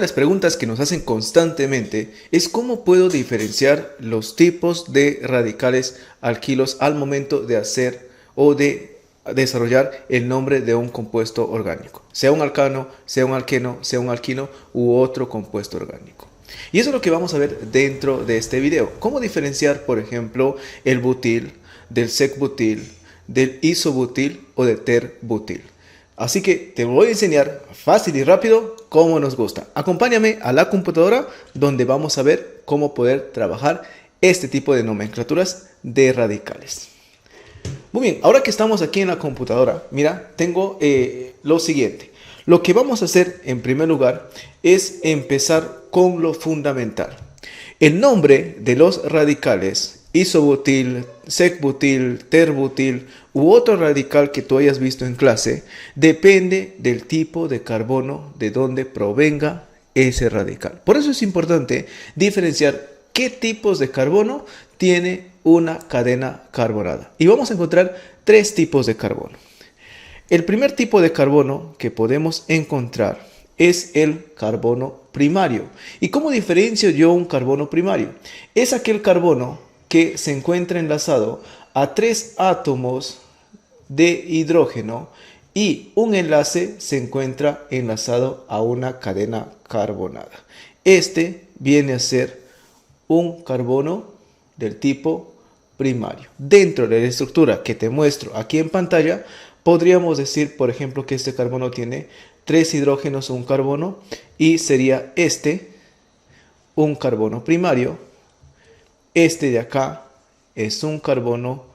de las preguntas que nos hacen constantemente es cómo puedo diferenciar los tipos de radicales alquilos al momento de hacer o de desarrollar el nombre de un compuesto orgánico, sea un alcano, sea un alqueno, sea un alquino u otro compuesto orgánico. Y eso es lo que vamos a ver dentro de este video. Cómo diferenciar, por ejemplo, el butil del sec-butil, del isobutil o de ter-butil. Así que te voy a enseñar fácil y rápido como nos gusta. Acompáñame a la computadora donde vamos a ver cómo poder trabajar este tipo de nomenclaturas de radicales. Muy bien, ahora que estamos aquí en la computadora, mira, tengo lo siguiente. Lo que vamos a hacer en primer lugar es empezar con lo fundamental. El nombre de los radicales isobutil, sec-butil, ter-butil u otro radical que tú hayas visto en clase depende del tipo de carbono de donde provenga ese radical. Por eso es importante diferenciar qué tipos de carbono tiene una cadena carbonada. Y vamos a encontrar tres tipos de carbono. El primer tipo de carbono que podemos encontrar es el carbono primario. ¿Y cómo diferencio yo un carbono primario? Es aquel carbono que se encuentra enlazado a 3 átomos de hidrógeno y un enlace se encuentra enlazado a una cadena carbonada. Este viene a ser un carbono del tipo primario. Dentro de la estructura que te muestro aquí en pantalla, podríamos decir, por ejemplo, que este carbono tiene 3 hidrógenos o un carbono y sería este un carbono primario. Este de acá es un carbono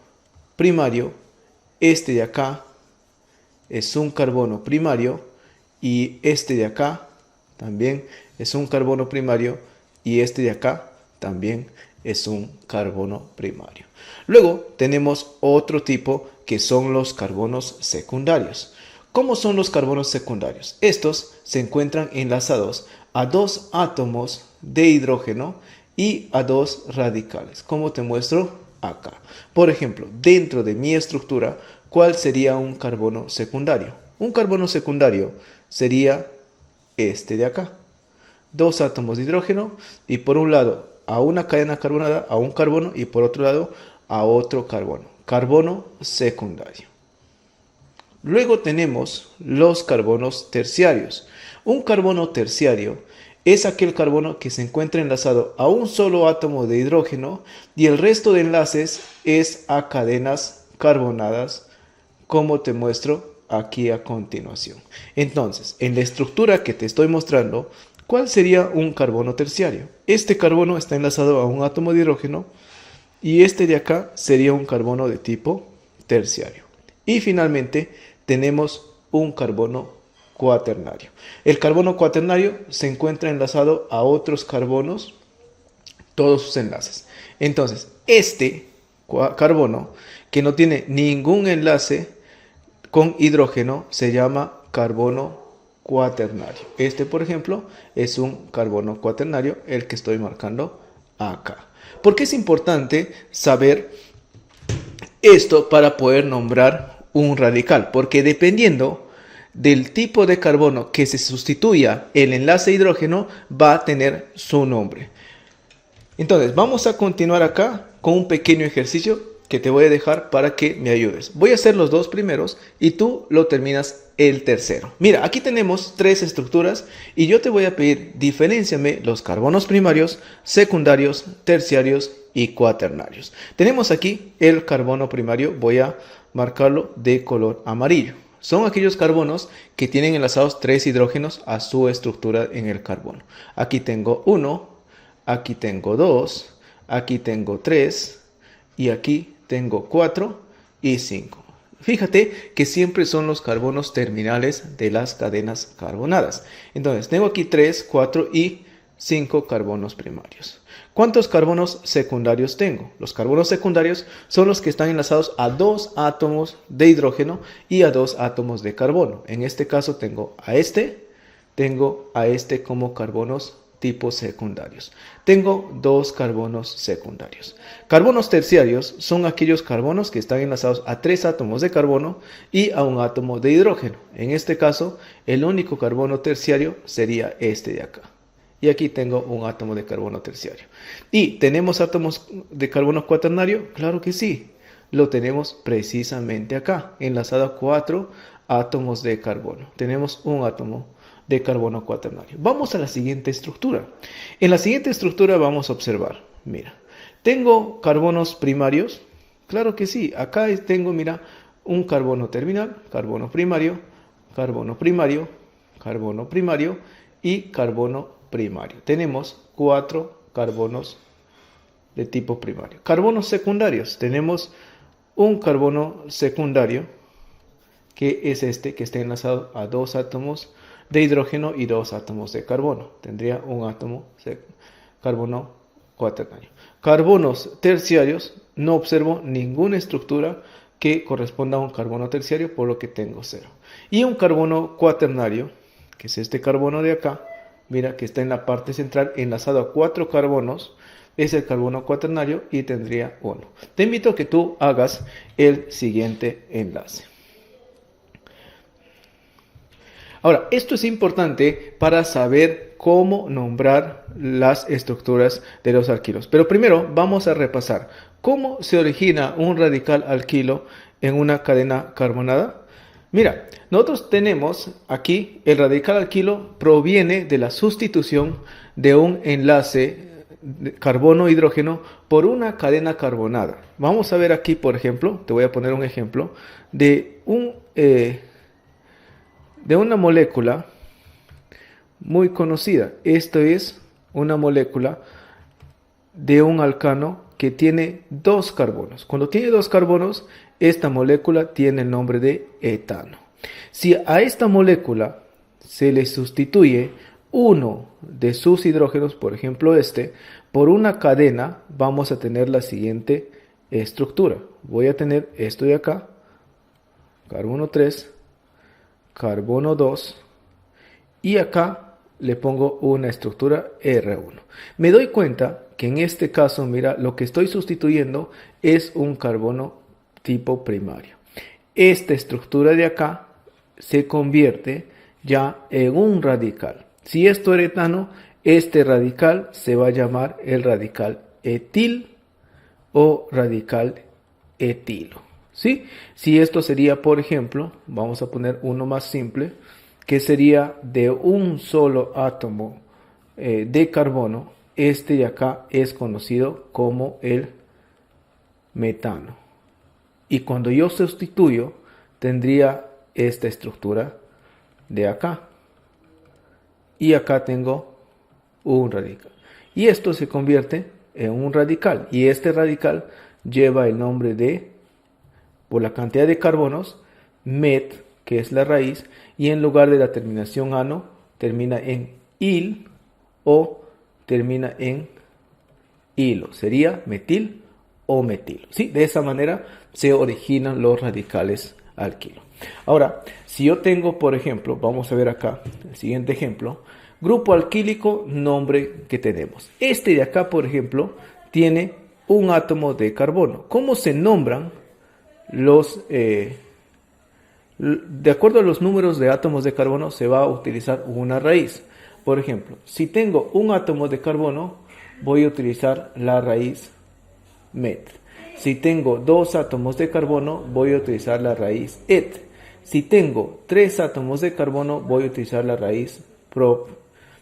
primario, este de acá es un carbono primario y este de acá también es un carbono primario y este de acá también es un carbono primario. Luego tenemos otro tipo que son los carbonos secundarios. ¿Cómo son los carbonos secundarios? Estos se encuentran enlazados a 2 átomos de hidrógeno y a 2 radicales, como te muestro acá. Por ejemplo, dentro de mi estructura, ¿cuál sería un carbono secundario? Un carbono secundario sería este de acá. 2 átomos de hidrógeno y por un lado a una cadena carbonada, a un carbono y por otro lado a otro carbono. Carbono secundario. Luego tenemos los carbonos terciarios. Un carbono terciario es aquel carbono que se encuentra enlazado a un solo átomo de hidrógeno y el resto de enlaces es a cadenas carbonadas, como te muestro aquí a continuación. Entonces, en la estructura que te estoy mostrando, ¿cuál sería un carbono terciario? Este carbono está enlazado a un átomo de hidrógeno y este de acá sería un carbono de tipo terciario. Y finalmente tenemos un carbono cuaternario. El carbono cuaternario se encuentra enlazado a otros carbonos, todos sus enlaces. Entonces, este carbono que no tiene ningún enlace con hidrógeno se llama carbono cuaternario. Este, por ejemplo, es un carbono cuaternario, el que estoy marcando acá. ¿Por qué es importante saber esto para poder nombrar un radical? Porque dependiendo del tipo de carbono que se sustituya el enlace hidrógeno, va a tener su nombre. Entonces, vamos a continuar acá con un pequeño ejercicio que te voy a dejar para que me ayudes. Voy a hacer los 2 primeros y tú lo terminas el tercero. Mira, aquí tenemos 3 estructuras y yo te voy a pedir, diferénciame los carbonos primarios, secundarios, terciarios y cuaternarios. Tenemos aquí el carbono primario, voy a marcarlo de color amarillo. Son aquellos carbonos que tienen enlazados 3 hidrógenos a su estructura en el carbono. Aquí tengo 1, aquí tengo 2, aquí tengo 3 y aquí tengo 4 y 5. Fíjate que siempre son los carbonos terminales de las cadenas carbonadas. Entonces tengo aquí 3, 4 y 5 carbonos primarios. ¿Cuántos carbonos secundarios tengo? Los carbonos secundarios son los que están enlazados a 2 átomos de hidrógeno y a 2 átomos de carbono. En este caso tengo a este como carbonos tipo secundarios. Tengo 2 carbonos secundarios. Carbonos terciarios son aquellos carbonos que están enlazados a 3 átomos de carbono y a un átomo de hidrógeno. En este caso, el único carbono terciario sería este de acá. Y aquí tengo un átomo de carbono terciario. ¿Y tenemos átomos de carbono cuaternario? Claro que sí. Lo tenemos precisamente acá, enlazado a 4 átomos de carbono. Tenemos un átomo de carbono cuaternario. Vamos a la siguiente estructura. En la siguiente estructura vamos a observar, mira, ¿tengo carbonos primarios? Claro que sí. Acá tengo, mira, un carbono terminal, carbono primario, carbono primario, carbono primario y carbono primario. Tenemos 4 carbonos de tipo primario. Carbonos secundarios. Tenemos un carbono secundario, que es este, que está enlazado a 2 átomos de hidrógeno y 2 átomos de carbono. Tendría un átomo de carbono cuaternario. Carbonos terciarios, no observo ninguna estructura que corresponda a un carbono terciario, por lo que tengo 0. Y un carbono cuaternario, que es este carbono de acá, mira que está en la parte central enlazado a 4 carbonos, es el carbono cuaternario y tendría 1. Te invito a que tú hagas el siguiente enlace. Ahora, esto es importante para saber cómo nombrar las estructuras de los alquilos. Pero primero vamos a repasar cómo se origina un radical alquilo en una cadena carbonada. Mira, nosotros tenemos aquí el radical alquilo proviene de la sustitución de un enlace de carbono-hidrógeno por una cadena carbonada. Vamos a ver aquí, por ejemplo, te voy a poner un ejemplo de una molécula muy conocida. Esto es una molécula de un alcano que tiene 2 carbonos. Cuando tiene 2 carbonos, esta molécula tiene el nombre de etano. Si a esta molécula se le sustituye uno de sus hidrógenos, por ejemplo este, por una cadena, vamos a tener la siguiente estructura. Voy a tener esto de acá, carbono 3, carbono 2, y acá le pongo una estructura R1. Me doy cuenta que en este caso, mira, lo que estoy sustituyendo es un carbono tipo primario. Esta estructura de acá se convierte ya en un radical. Si esto era etano, este radical se va a llamar el radical etil o radical etilo. ¿Sí? Si esto sería, por ejemplo, vamos a poner uno más simple, que sería de un solo átomo de carbono, este de acá es conocido como el metano. Y cuando yo sustituyo, tendría esta estructura de acá. Y acá tengo un radical. Y esto se convierte en un radical. Y este radical lleva el nombre de, por la cantidad de carbonos, met, que es la raíz, y en lugar de la terminación ano, termina en il o termina en hilo. Sería metil o metilo. ¿Sí? De esa manera se originan los radicales alquilo. Ahora, si yo tengo, por ejemplo, vamos a ver acá, el siguiente ejemplo, grupo alquílico, nombre que tenemos. Este de acá, por ejemplo, tiene un átomo de carbono. ¿Cómo se nombran los... de acuerdo a los números de átomos de carbono, se va a utilizar una raíz. Por ejemplo, si tengo un átomo de carbono, voy a utilizar la raíz met. Si tengo 2 átomos de carbono, voy a utilizar la raíz et. Si tengo 3 átomos de carbono, voy a utilizar la raíz prop.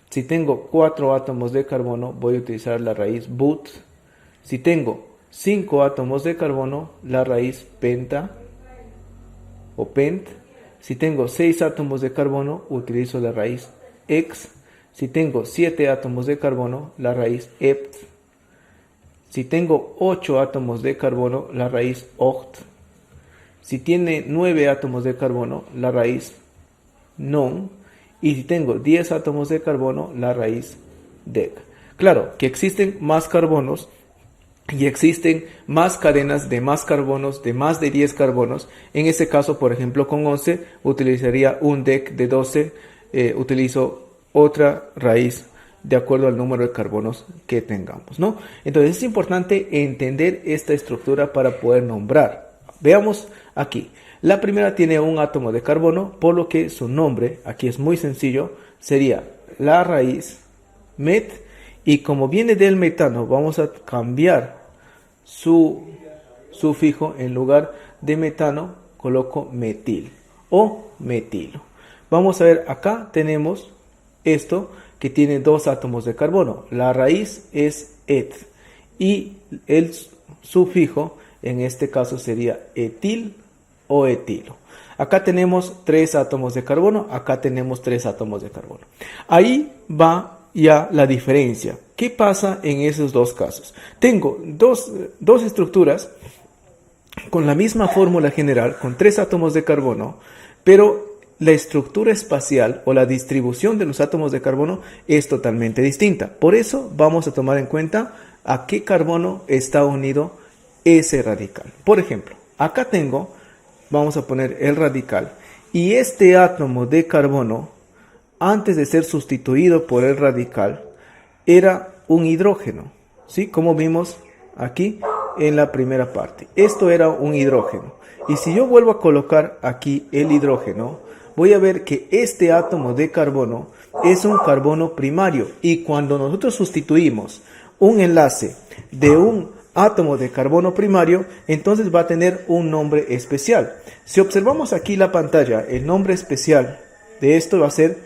Si tengo 4 átomos de carbono, voy a utilizar la raíz but. Si tengo 5 átomos de carbono, la raíz penta o pent. Si tengo 6 átomos de carbono, utilizo la raíz ex. Si tengo 7 átomos de carbono, la raíz ept. Si tengo 8 átomos de carbono, la raíz oct. Si tiene 9 átomos de carbono, la raíz non. Y si tengo 10 átomos de carbono, la raíz dec. Claro que existen más carbonos y existen más cadenas de más carbonos, de más de 10 carbonos. En este caso, por ejemplo, con 11 utilizaría un dec de 12. Utilizo otra raíz de acuerdo al número de carbonos que tengamos, ¿no? Entonces es importante entender esta estructura para poder nombrar. Veamos aquí. La primera tiene un átomo de carbono, por lo que su nombre, aquí es muy sencillo, sería la raíz met, y como viene del metano, vamos a cambiar su sufijo. En lugar de metano, coloco metil o metilo. Vamos a ver, acá tenemos esto que tiene dos átomos de carbono. La raíz es et y el sufijo en este caso sería etil o etilo. Acá tenemos 3 átomos de carbono, acá tenemos 3 átomos de carbono. Ahí va ya la diferencia. ¿Qué pasa en esos dos casos? Tengo dos estructuras con la misma fórmula general, con 3 átomos de carbono, pero la estructura espacial o la distribución de los átomos de carbono es totalmente distinta. Por eso vamos a tomar en cuenta a qué carbono está unido ese radical. Por ejemplo, acá vamos a poner el radical, y este átomo de carbono, antes de ser sustituido por el radical, era un hidrógeno, ¿sí? Como vimos aquí en la primera parte. Esto era un hidrógeno. Y si yo vuelvo a colocar aquí el hidrógeno, voy a ver que este átomo de carbono es un carbono primario. Y cuando nosotros sustituimos un enlace de un átomo de carbono primario, entonces va a tener un nombre especial. Si observamos aquí la pantalla, el nombre especial de esto va a ser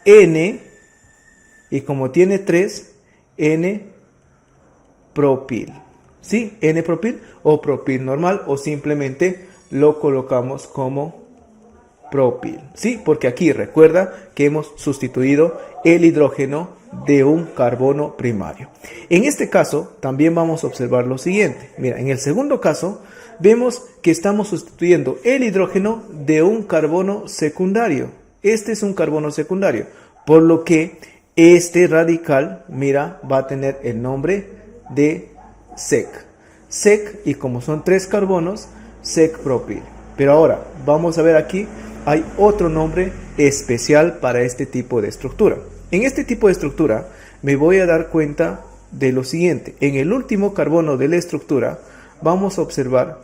N, y como tiene 3, N-propil. ¿Sí? N-propil o propil normal, o simplemente lo colocamos como propil. ¿Sí? Porque aquí recuerda que hemos sustituido el hidrógeno de un carbono primario. En este caso también vamos a observar lo siguiente. Mira, en el segundo caso vemos que estamos sustituyendo el hidrógeno de un carbono secundario. Este es un carbono secundario, por lo que este radical, mira, va a tener el nombre de sec. Sec, y como son 3 carbonos, sec-propil. Pero ahora vamos a ver aquí, hay otro nombre especial para este tipo de estructura. En este tipo de estructura me voy a dar cuenta de lo siguiente. En el último carbono de la estructura vamos a observar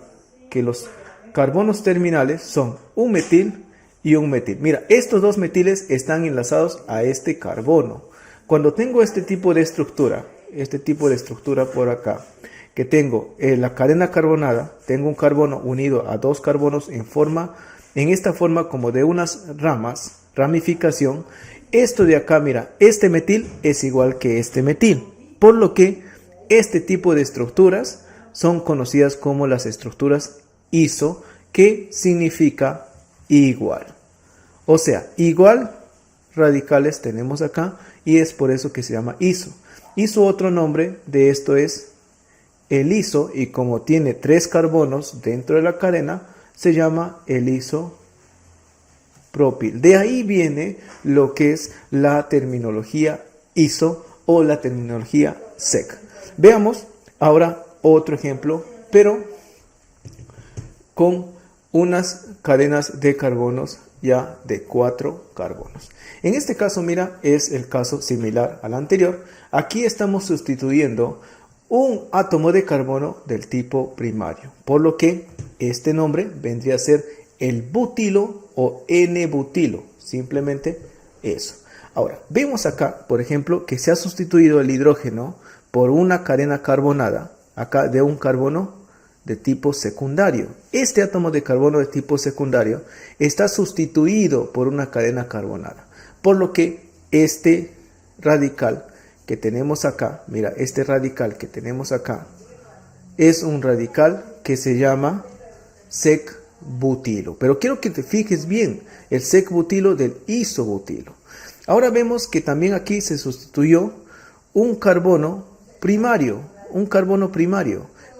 que los carbonos terminales son un metil y un metil. Mira, estos dos metiles están enlazados a este carbono. Cuando tengo este tipo de estructura por acá, que tengo la cadena carbonada, tengo un carbono unido a 2 carbonos en esta forma como de unas ramificación. Esto de acá, mira, este metil es igual que este metil, por lo que este tipo de estructuras son conocidas como las estructuras iso, que significa igual. O sea, igual radicales tenemos acá, y es por eso que se llama iso. Iso, otro nombre de esto es el iso, y como tiene 3 carbonos dentro de la cadena, se llama el isopropil. De ahí viene lo que es la terminología iso o la terminología sec. Veamos ahora otro ejemplo, pero con unas cadenas de carbonos ya de 4 carbonos. En este caso, mira, es el caso similar al anterior. Aquí estamos sustituyendo un átomo de carbono del tipo primario, por lo que este nombre vendría a ser el butilo o N-butilo, simplemente eso. Ahora, vemos acá, por ejemplo, que se ha sustituido el hidrógeno por una cadena carbonada, acá de un carbono de tipo secundario. Este átomo de carbono de tipo secundario está sustituido por una cadena carbonada, por lo que este radical que tenemos acá, mira, este radical que tenemos acá es un radical que se llama sec-butilo. Pero quiero que te fijes bien, el sec-butilo del isobutilo. Ahora vemos que también aquí se sustituyó un carbono primario,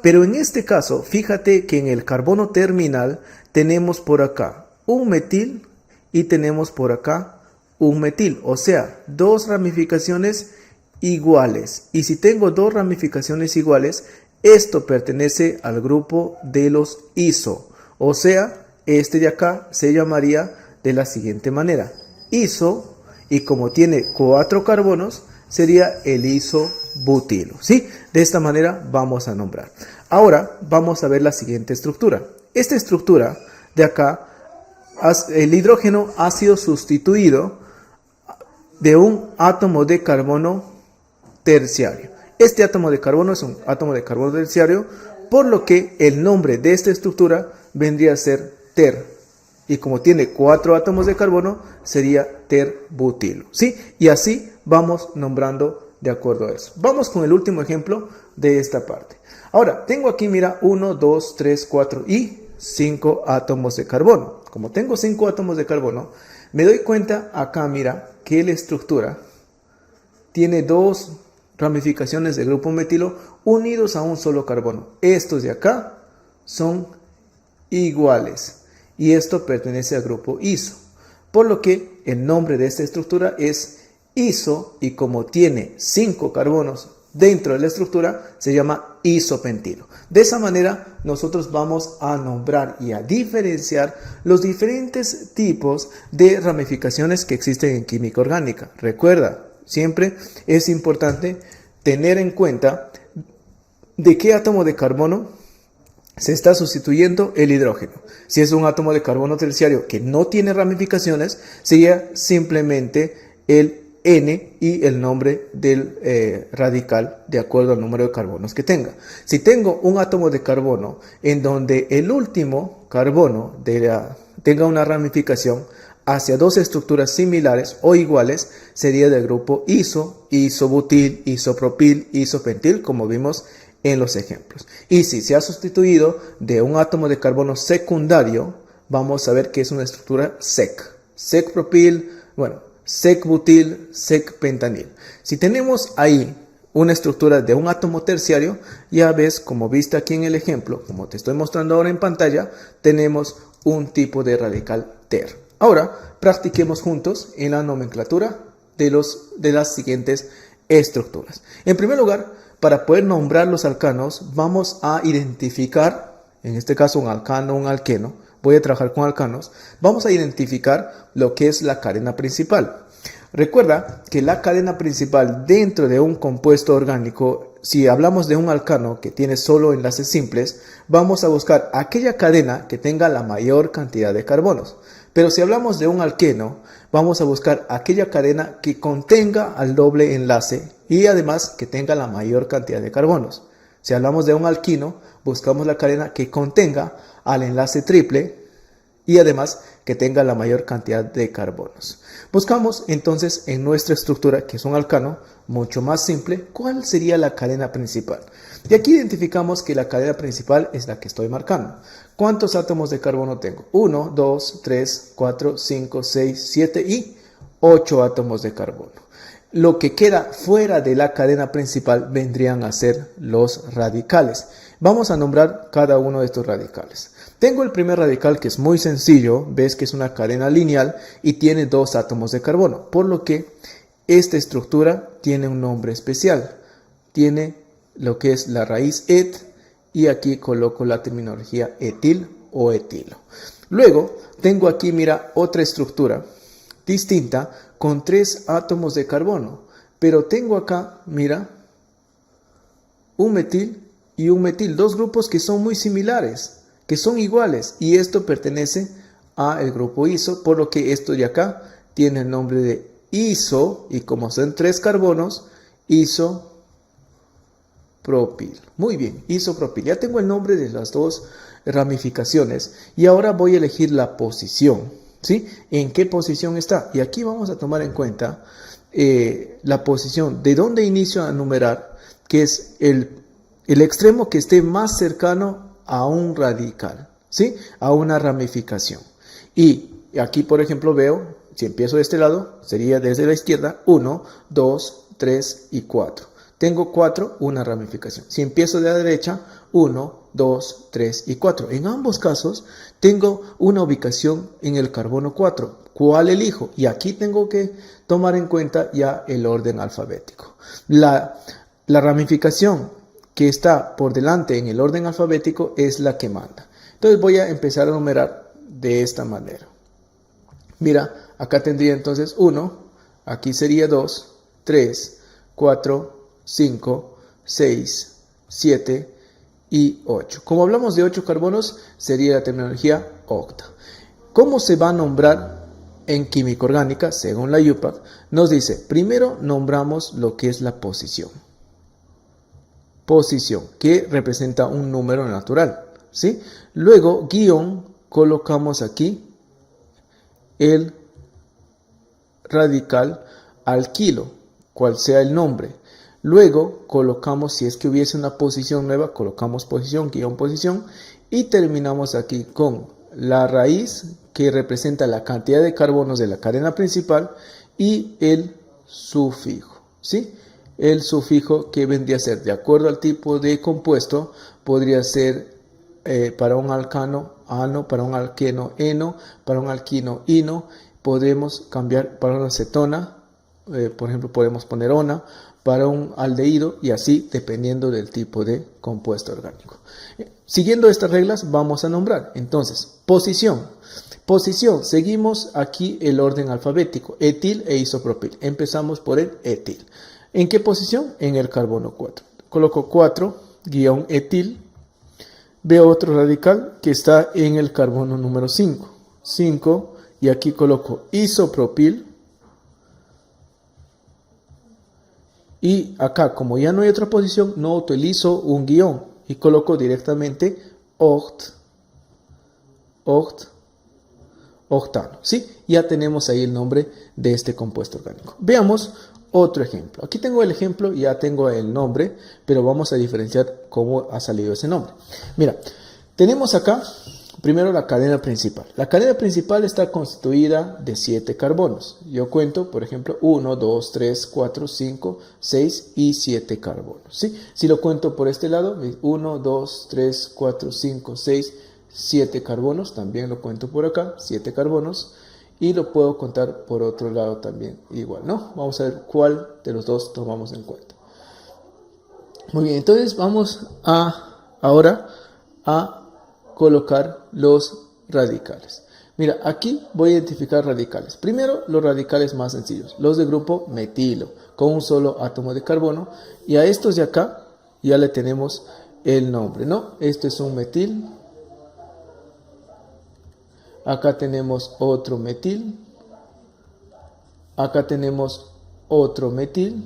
Pero en este caso, fíjate que en el carbono terminal tenemos por acá un metil y tenemos por acá un metil. O sea, 2 ramificaciones iguales. Y si tengo 2 ramificaciones iguales, esto pertenece al grupo de los iso. O sea, este de acá se llamaría de la siguiente manera: iso, y como tiene 4 carbonos, sería el isobutilo. ¿Sí? De esta manera vamos a nombrar. Ahora vamos a ver la siguiente estructura. Esta estructura de acá, el hidrógeno ha sido sustituido de un átomo de carbono terciario. Este átomo de carbono es un átomo de carbono terciario, por lo que el nombre de esta estructura vendría a ser ter. Y como tiene 4 átomos de carbono, sería terbutilo. ¿Sí? Y así vamos nombrando de acuerdo a eso. Vamos con el último ejemplo de esta parte. Ahora, tengo aquí, mira, 1, 2, 3, 4 y 5 átomos de carbono. Como tengo 5 átomos de carbono, me doy cuenta acá, mira, que la estructura tiene 2 ramificaciones de grupo metilo unidos a un solo carbono. Estos de acá son iguales y esto pertenece al grupo iso, por lo que el nombre de esta estructura es iso, y como tiene 5 carbonos dentro de la estructura, se llama isopentilo. De esa manera nosotros vamos a nombrar y a diferenciar los diferentes tipos de ramificaciones que existen en química orgánica. Recuerda, siempre es importante tener en cuenta de qué átomo de carbono se está sustituyendo el hidrógeno. Si es un átomo de carbono terciario que no tiene ramificaciones, sería simplemente el N y el nombre del radical de acuerdo al número de carbonos que tenga. Si tengo un átomo de carbono en donde el último carbono tenga una ramificación hacia 2 estructuras similares o iguales, sería del grupo iso, isobutil, isopropil, isopentil, como vimos en los ejemplos. Y si se ha sustituido de un átomo de carbono secundario, vamos a ver que es una estructura sec. Sec-propil, bueno, sec-butil, sec-pentanil. Si tenemos ahí una estructura de un átomo terciario, ya ves, como viste aquí en el ejemplo, como te estoy mostrando ahora en pantalla, tenemos un tipo de radical ter. Ahora, practiquemos juntos en la nomenclatura de las siguientes estructuras. En primer lugar, para poder nombrar los alcanos, vamos a identificar, en este caso un alcano, un alqueno. Voy a trabajar con alcanos. Vamos a identificar lo que es la cadena principal. Recuerda que la cadena principal dentro de un compuesto orgánico, si hablamos de un alcano que tiene solo enlaces simples, vamos a buscar aquella cadena que tenga la mayor cantidad de carbonos. Pero si hablamos de un alqueno, vamos a buscar aquella cadena que contenga al doble enlace y además que tenga la mayor cantidad de carbonos. Si hablamos de un alquino, buscamos la cadena que contenga al enlace triple y además que tenga la mayor cantidad de carbonos. Buscamos entonces en nuestra estructura, que es un alcano mucho más simple, cuál sería la cadena principal. Y aquí identificamos que la cadena principal es la que estoy marcando. ¿Cuántos átomos de carbono tengo? 1, 2, 3, 4, 5, 6, 7 y 8 átomos de carbono. Lo que queda fuera de la cadena principal vendrían a ser los radicales. Vamos a nombrar cada uno de estos radicales. Tengo el primer radical, que es muy sencillo, ves que es una cadena lineal y tiene 2 átomos de carbono, por lo que esta estructura tiene un nombre especial. Tiene lo que es la raíz et y aquí coloco la terminología etil o etilo. Luego tengo aquí, mira, otra estructura distinta con 3 átomos de carbono, pero tengo acá, mira, un metil y un metil, 2 grupos que son muy similares, que son iguales, y esto pertenece al grupo iso, por lo que esto de acá tiene el nombre de iso, y como son 3 carbonos, isopropil. Muy bien, isopropil. Ya tengo el nombre de las 2 ramificaciones y ahora voy a elegir la posición, ¿sí? ¿En qué posición está? Y aquí vamos a tomar en cuenta la posición de dónde inicio a numerar, que es el extremo que esté más cercano a un radical, ¿sí? A una ramificación. Y aquí, por ejemplo, veo, si empiezo de este lado, sería desde la izquierda 1, 2, 3 y 4. Tengo 4, una ramificación. Si empiezo de la derecha, 1, 2, 3 y 4. En ambos casos, tengo una ubicación en el carbono 4. ¿Cuál elijo? Y aquí tengo que tomar en cuenta ya el orden alfabético. La ramificación que está por delante en el orden alfabético es la que manda. Entonces voy a empezar a numerar de esta manera. Mira, acá tendría entonces 1, aquí sería 2, 3, 4, 5, 6, 7 y 8. Como hablamos de 8 carbonos, sería la terminología octa. ¿Cómo se va a nombrar en química orgánica, según la UPAC, nos dice, primero nombramos lo que es la posición. Posición, que representa un número natural, ¿sí? Luego, guión, colocamos aquí el radical alquilo, cual sea el nombre. Luego colocamos, si es que hubiese una posición nueva, colocamos posición, guión posición, y terminamos aquí con la raíz, que representa la cantidad de carbonos de la cadena principal, y el sufijo, ¿sí? El sufijo, que vendría a ser, de acuerdo al tipo de compuesto, podría ser para un alcano, ano, para un alqueno, eno, para un alquino, ino. Podemos cambiar para una cetona, por ejemplo, podemos poner ona, para un aldehído, y así dependiendo del tipo de compuesto orgánico. Siguiendo estas reglas vamos a nombrar. Entonces, posición. Posición, seguimos aquí el orden alfabético, etil e isopropil. Empezamos por el etil. ¿En qué posición? En el carbono 4. Coloco 4-etil. Veo otro radical que está en el carbono número 5. 5, y aquí coloco isopropil. Y acá, como ya no hay otra posición, no utilizo un guión y coloco directamente octano. ¿Sí? Ya tenemos ahí el nombre de este compuesto orgánico. Veamos otro ejemplo. Aquí tengo el ejemplo, ya tengo el nombre, pero vamos a diferenciar cómo ha salido ese nombre. Mira, tenemos acá primero la cadena principal. La cadena principal está constituida de 7 carbonos. Yo cuento, por ejemplo, 1, 2, 3, 4, 5, 6 y 7 carbonos. ¿Sí? Si lo cuento por este lado, 1, 2, 3, 4, 5, 6, 7 carbonos. También lo cuento por acá, 7 carbonos. Y lo puedo contar por otro lado también igual, ¿no? Vamos a ver cuál de los dos tomamos en cuenta. Muy bien, entonces vamos ahora a colocar los radicales. Mira, aquí voy a identificar radicales. Primero, los radicales más sencillos, los de grupo metilo, con un solo átomo de carbono. Y a estos de acá ya le tenemos el nombre, ¿no? Este es un metil. Acá tenemos otro metil. Acá tenemos otro metil.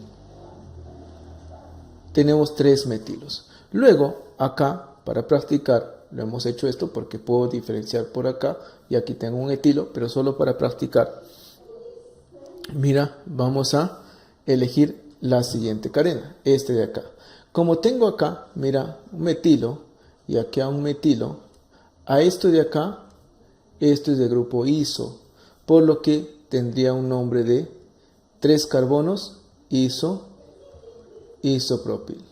Tenemos 3 metilos. Luego, acá, para practicar, lo hemos hecho esto porque puedo diferenciar por acá y aquí tengo un etilo, pero solo para practicar. Mira, vamos a elegir la siguiente cadena, este de acá. Como tengo acá, mira, un metilo y aquí a un metilo, a esto de acá, esto es de grupo iso, por lo que tendría un nombre de 3 carbonos, isopropil.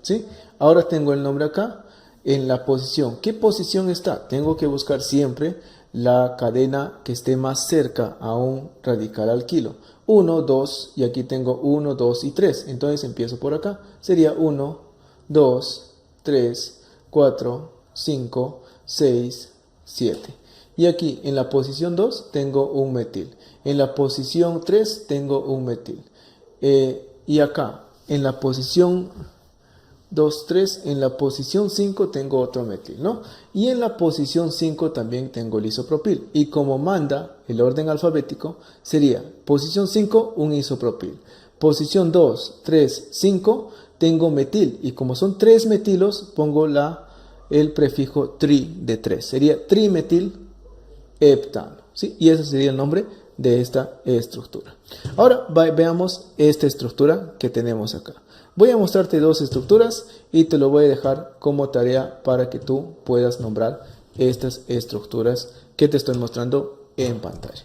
¿Sí? Ahora tengo el nombre acá. En la posición, ¿qué posición está? Tengo que buscar siempre la cadena que esté más cerca a un radical alquilo. 1, 2, y aquí tengo 1, 2 y 3. Entonces empiezo por acá. Sería 1, 2, 3, 4, 5, 6, 7. Y aquí en la posición 2 tengo un metil. En la posición 3 tengo un metil. Y acá en la posición 2, 3, en la posición 5 tengo otro metil, ¿no? Y en la posición 5 también tengo el isopropil. Y como manda el orden alfabético, sería posición 5, un isopropil. Posición 2, 3, 5, tengo metil. Y como son 3 metilos, pongo el prefijo tri de 3. Sería trimetil heptano, ¿sí? Y ese sería el nombre de esta estructura. Ahora veamos esta estructura que tenemos acá. Voy a mostrarte 2 estructuras y te lo voy a dejar como tarea para que tú puedas nombrar estas estructuras que te estoy mostrando en pantalla.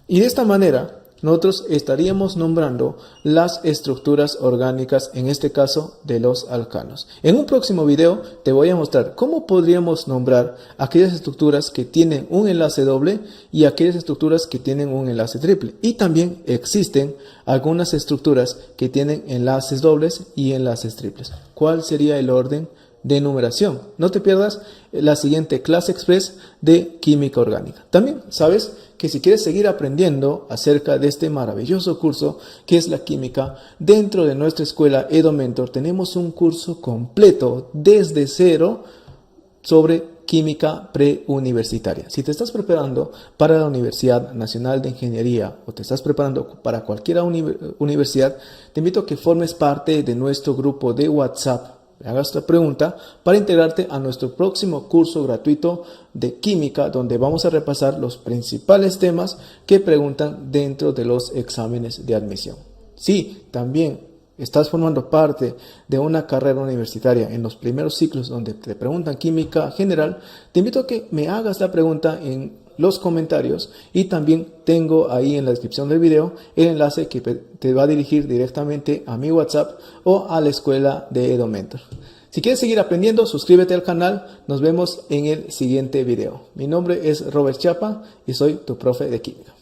Y de esta manera nosotros estaríamos nombrando las estructuras orgánicas, en este caso de los alcanos. En un próximo video te voy a mostrar cómo podríamos nombrar aquellas estructuras que tienen un enlace doble y aquellas estructuras que tienen un enlace triple. Y también existen algunas estructuras que tienen enlaces dobles y enlaces triples. ¿Cuál sería el orden de numeración? No te pierdas la siguiente clase express de química orgánica. También sabes que si quieres seguir aprendiendo acerca de este maravilloso curso que es la química, dentro de nuestra escuela Edo Mentor tenemos un curso completo desde cero sobre química preuniversitaria. Si te estás preparando para la Universidad Nacional de Ingeniería o te estás preparando para cualquier universidad, te invito a que formes parte de nuestro grupo de WhatsApp. Hagas esta pregunta para integrarte a nuestro próximo curso gratuito de química, donde vamos a repasar los principales temas que preguntan dentro de los exámenes de admisión. Sí, también estás formando parte de una carrera universitaria en los primeros ciclos donde te preguntan química general, te invito a que me hagas la pregunta en los comentarios, y también tengo ahí en la descripción del video el enlace que te va a dirigir directamente a mi WhatsApp o a la escuela de Edomentor. Si quieres seguir aprendiendo, suscríbete al canal. Nos vemos en el siguiente video. Mi nombre es Robert Chiapa y soy tu profe de química.